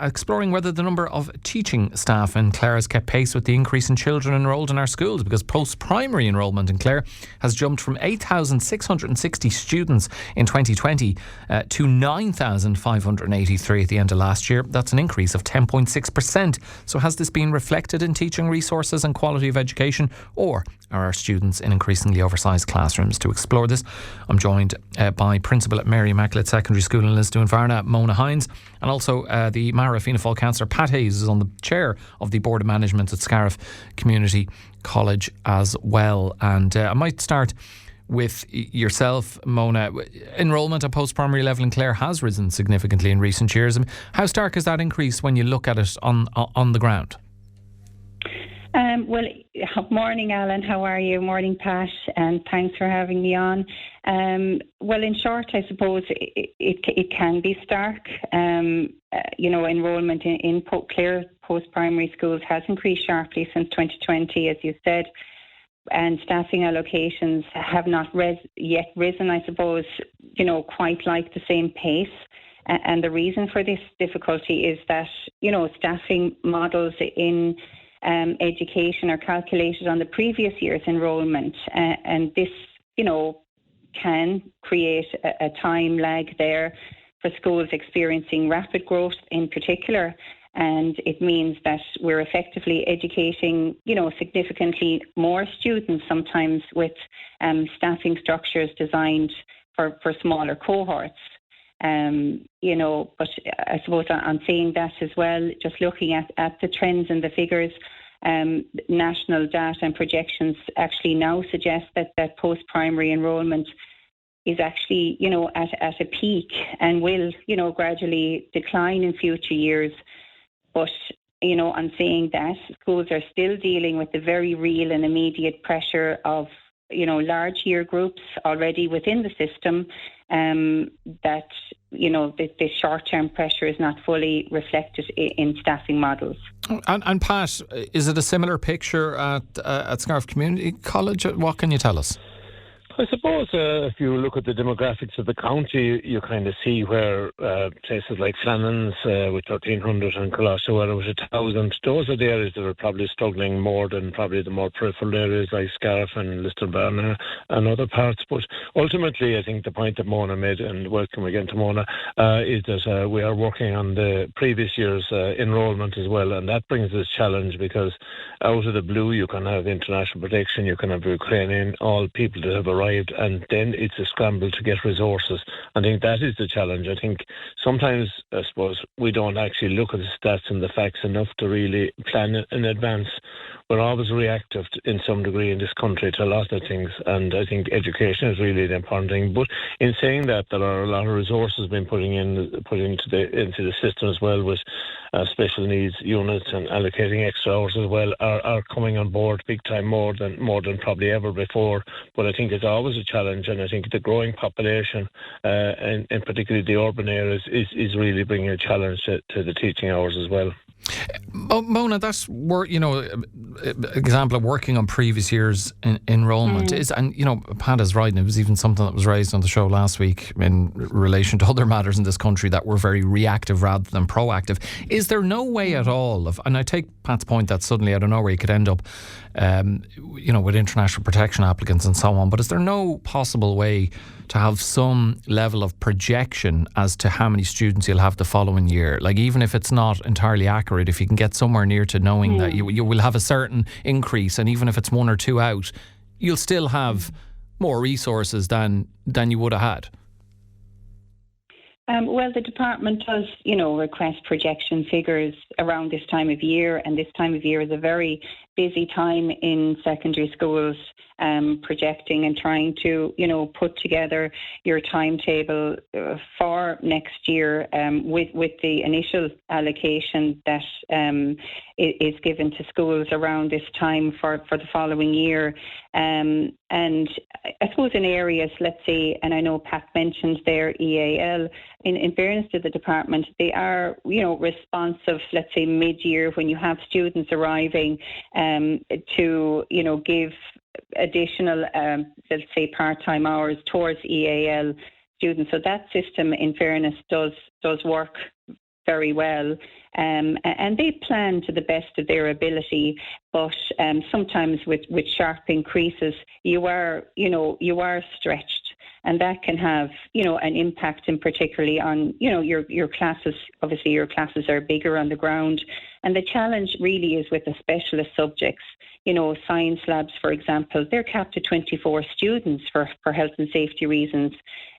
Exploring whether the number of teaching staff in Clare has kept pace with the increase in children enrolled in our schools, because post-primary enrolment in Clare has jumped from 8,660 students in 2020 to 9,583 at the end of last year. That's an increase of 10.6%. So has this been reflected in teaching resources and quality of education, or are our students in increasingly oversized classrooms? To explore this, I'm joined by Principal at Mary Immaculate Secondary School in Lisdoonvarna, Mona Hynes, and also the Mara Fianna Fáil councillor Pat Hayes is on the chair of the Board of Management at Scariff Community College as well. And I might start with yourself, Mona. Enrolment at post-primary level in Clare has risen significantly in recent years. How stark is that increase when you look at it on the ground? Well, morning, Alan. How are you? Morning, Pat, and thanks for having me on. Well, in short, I suppose it can be stark. Enrolment in Clare post-primary schools has increased sharply since 2020, as you said, and staffing allocations have not yet risen, I suppose, quite like the same pace. And the reason for this difficulty is that, staffing models in education are calculated on the previous year's enrolment, and this, can create a time lag there for schools experiencing rapid growth in particular, and it means that we're effectively educating, significantly more students, sometimes with staffing structures designed for smaller cohorts. But I suppose on saying that as well, just looking at the trends and the figures, national data and projections actually now suggest that post-primary enrolment is actually, at a peak and will, gradually decline in future years. But, on saying that, schools are still dealing with the very real and immediate pressure of, large year groups already within the system, that, the short-term pressure is not fully reflected in staffing models. And Pat, is it a similar picture at Scariff Community College? What can you tell us? I suppose if you look at the demographics of the county, you kind of see where places like Flannan's with 1,300 and Cllr where it was 1,000. Those are the areas that are probably struggling more than probably the more peripheral areas like Scariff and Lisdoonvarna and other parts. But ultimately, I think the point that Mona made, and welcome again to Mona, is that we are working on the previous year's enrolment as well, and that brings this challenge because out of the blue you can have international protection, you can have Ukrainian, all people that have arrived, and then it's a scramble to get resources. I think that is the challenge. I think sometimes, I suppose, we don't actually look at the stats and the facts enough to really plan in advance. We're always reactive in some degree in this country to a lot of things, and I think education is really the important thing. But in saying that, there are a lot of resources being put into the system as well, with special needs units and allocating extra hours as well are coming on board big time, more than probably ever before. But I think it's always a challenge, and I think the growing population, and particularly the urban areas, is really bringing a challenge to the teaching hours as well. Mona, that's example of working on previous years' enrolment is, and Pat is right, and it was even something that was raised on the show last week in relation to other matters in this country that were very reactive rather than proactive. Is there no way at all of, and I take Pat's point that suddenly I don't know where you could end up, with international protection applicants and so on, but is there no possible way to have some level of projection as to how many students you'll have the following year? Like, even if it's not entirely accurate, if you can get somewhere near to knowing that you will have a certain increase, and even if it's one or two out, you'll still have more resources than you would have had. Well, the department does, request projection figures around this time of year, and this time of year is a very busy time in secondary schools, projecting and trying to, put together your timetable for next year, with the initial allocation that is given to schools around this time for the following year. And I suppose in areas, let's say, and I know Pat mentioned their EAL, in fairness to the department, they are, responsive, let's say mid-year when you have students arriving, to, give additional, let's say, part-time hours towards EAL students. So that system, in fairness, does work very well, and they plan to the best of their ability. But sometimes with sharp increases, you are stretched. And that can have, an impact, in particularly on, your classes. Obviously, your classes are bigger on the ground. And the challenge really is with the specialist subjects. Science labs, for example, they're capped at 24 students for health and safety reasons.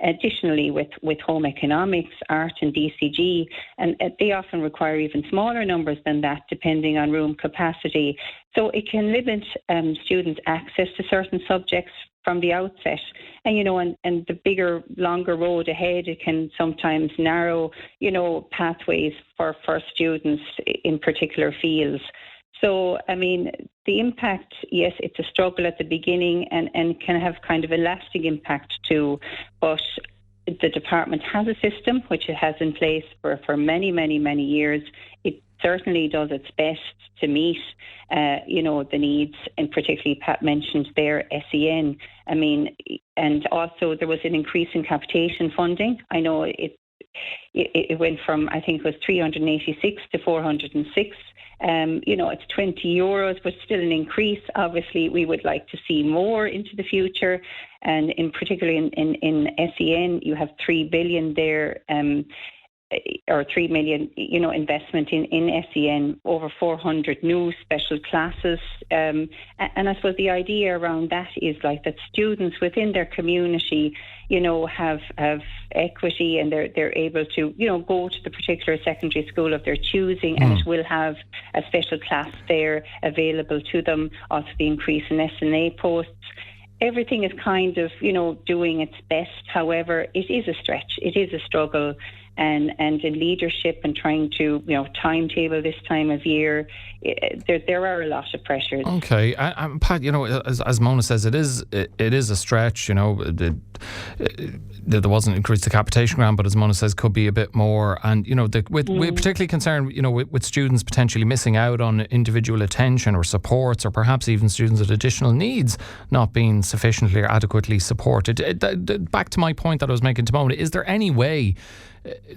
Additionally, with home economics, art and DCG, and they often require even smaller numbers than that, depending on room capacity. So it can limit students' access to certain subjects from the outset. And, and the bigger, longer road ahead, it can sometimes narrow, pathways for students in particular fields. So, the impact, yes, it's a struggle at the beginning and can have kind of a lasting impact too. But the department has a system which it has in place for many, many, many years. It certainly does its best to meet, the needs, and particularly Pat mentioned there SEN. And also there was an increase in capitation funding. I know it went from, I think it was 386 to 406. It's €20, but still an increase. Obviously, we would like to see more into the future. And in particularly in SEN, you have 3 billion there, or 3 million, investment in SEN, over 400 new special classes. And I suppose the idea around that is like that students within their community, have equity, and they're able to, go to the particular secondary school of their choosing, and it will have a special class there available to them. Also the increase in SNA posts. Everything is kind of, doing its best. However, it is a stretch. It is a struggle. And in leadership and trying to, timetable this time of year, there are a lot of pressures. Okay, Pat, as Mona says, it is a stretch. There wasn't increased the capitation grant, but as Mona says, could be a bit more. And we're particularly concerned, with students potentially missing out on individual attention or supports, or perhaps even students with additional needs not being sufficiently or adequately supported. Back to my point that I was making to Mona, is there any way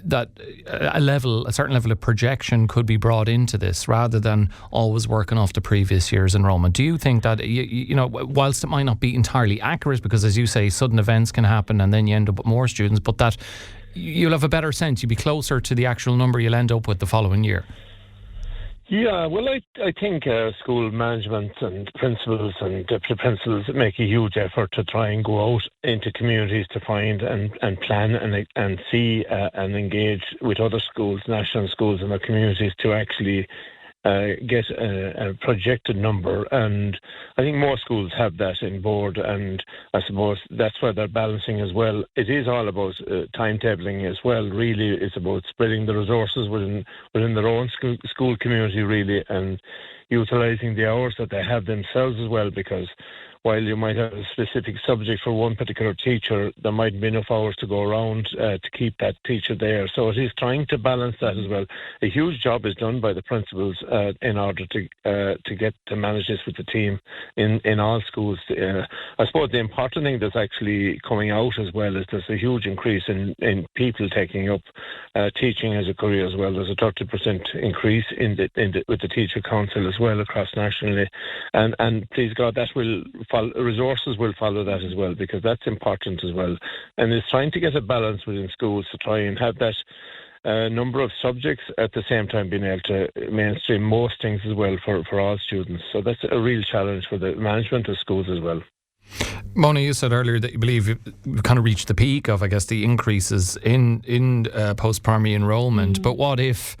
that a certain level of projection could be brought into this rather than always working off the previous year's enrolment? Do you think that, whilst it might not be entirely accurate, because as you say, sudden events can happen and then you end up with more students, but that you'll have a better sense, you'll be closer to the actual number you'll end up with the following year? Yeah, well, I think school management and principals and deputy principals make a huge effort to try and go out into communities to find and plan and see and engage with other schools, national schools in their communities to actually get a projected number. And I think more schools have that in board, and I suppose that's where they're balancing as well. It is all about timetabling as well. Really, it's about spreading the resources within their own school community, really, and utilising the hours that they have themselves as well, because while you might have a specific subject for one particular teacher, there mightn't be enough hours to go around to keep that teacher there. So it is trying to balance that as well. A huge job is done by the principals in order to get to manage this with the team in all schools. I suppose the important thing that's actually coming out as well is there's a huge increase in people taking up teaching as a career as well. There's a 30% increase with the teacher council as well across nationally, and please God, that will resources will follow that as well, because that's important as well. And it's trying to get a balance within schools to try and have that number of subjects at the same time being able to mainstream most things as well for all students. So that's a real challenge for the management of schools as well. Mona, you said earlier that you believe we've kind of reached the peak of, I guess, the increases in post-primary enrolment. But what if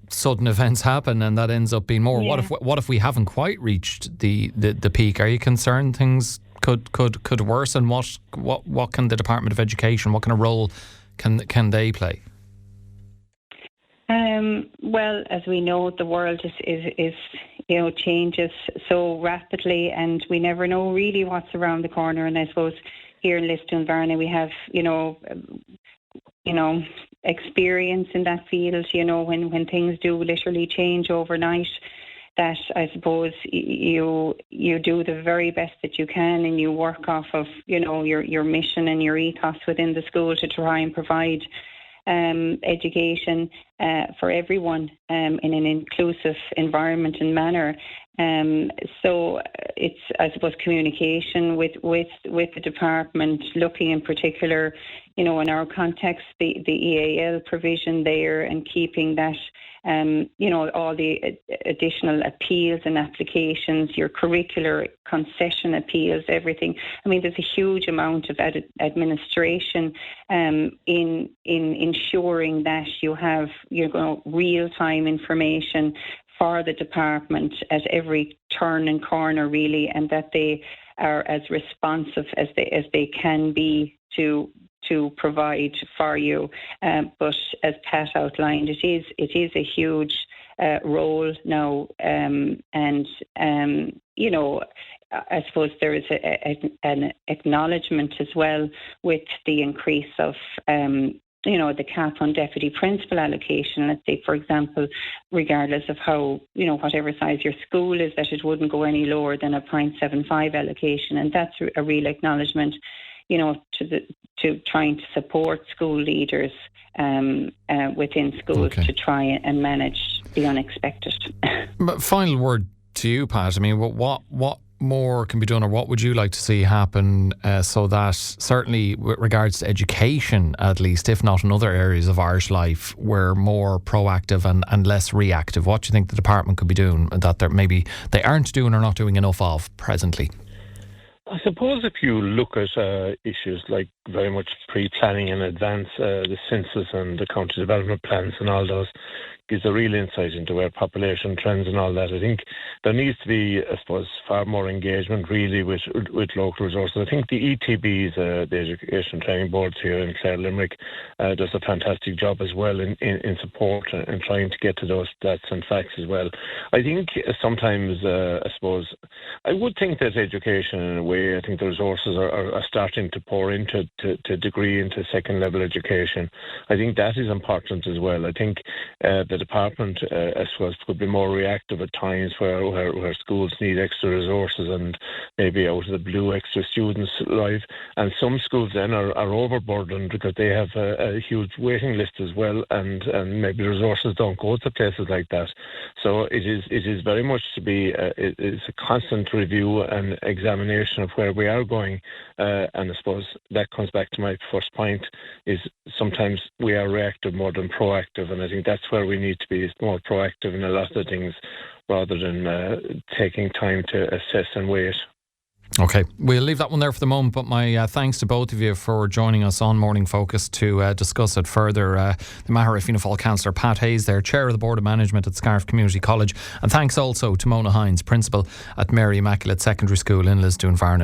sudden events happen and that ends up being more? Yeah. What if we haven't quite reached the peak? Are you concerned things could worsen? What can the Department of Education, what kind of role can they play? Well, as we know, the world is changes so rapidly, and we never know really what's around the corner. And I suppose here in Lisdoonvarna we have experience in that field, when things do literally change overnight, that I suppose you do the very best that you can, and you work off of, your mission and your ethos within the school to try and provide education for everyone in an inclusive environment and manner. So it's, I suppose, communication with the department, looking in particular, in our context, the EAL provision there, and keeping that, all the additional appeals and applications, your curricular concession appeals, everything. I mean, there's a huge amount of administration in ensuring that you have real-time information for the department at every turn and corner, really, and that they are as responsive as they can be to provide for you. But as Pat outlined, it is a huge role now, and I suppose there is an acknowledgement as well with the increase of the cap on deputy principal allocation. Let's say, for example, regardless of how, whatever size your school is, that it wouldn't go any lower than a 0.75 allocation. And that's a real acknowledgement, to trying to support school leaders within schools to try and manage the unexpected. But final word to you, Pat. I mean, what more can be done, or what would you like to see happen so that, certainly with regards to education, at least, if not in other areas of Irish life, we're more proactive and less reactive? What do you think the department could be doing that maybe they aren't doing or not doing enough of presently? I suppose if you look at issues like very much pre-planning in advance, the census and the county development plans and all those, gives a real insight into where population trends and all that. I think there needs to be, I suppose, far more engagement really with local resources. I think the ETBs, the Education Training Boards here in Clare, Limerick, does a fantastic job as well in support and trying to get to those stats and facts as well. I think sometimes, I suppose, I would think that education, in a way, I think the resources are starting to pour into degree into second level education. I think that is important as well. I think the department, I suppose, could be more reactive at times where schools need extra resources and maybe out of the blue extra students arrive. And some schools then are overburdened because they have a huge waiting list as well, and maybe resources don't go to places like that. So it is very much to be it's a constant review and examination of where we are going. And I suppose that comes back to my first point, is sometimes we are reactive more than proactive, and I think that's where we need to be more proactive in a lot of things rather than taking time to assess and wait. Okay, we'll leave that one there for the moment, but my thanks to both of you for joining us on Morning Focus to discuss it further. The Maher Fianna Fáil Councillor Pat Hayes there, Chair of the Board of Management at Scariff Community College, and thanks also to Mona Hynes, Principal at Mary Immaculate Secondary School in Lisdoonvarna.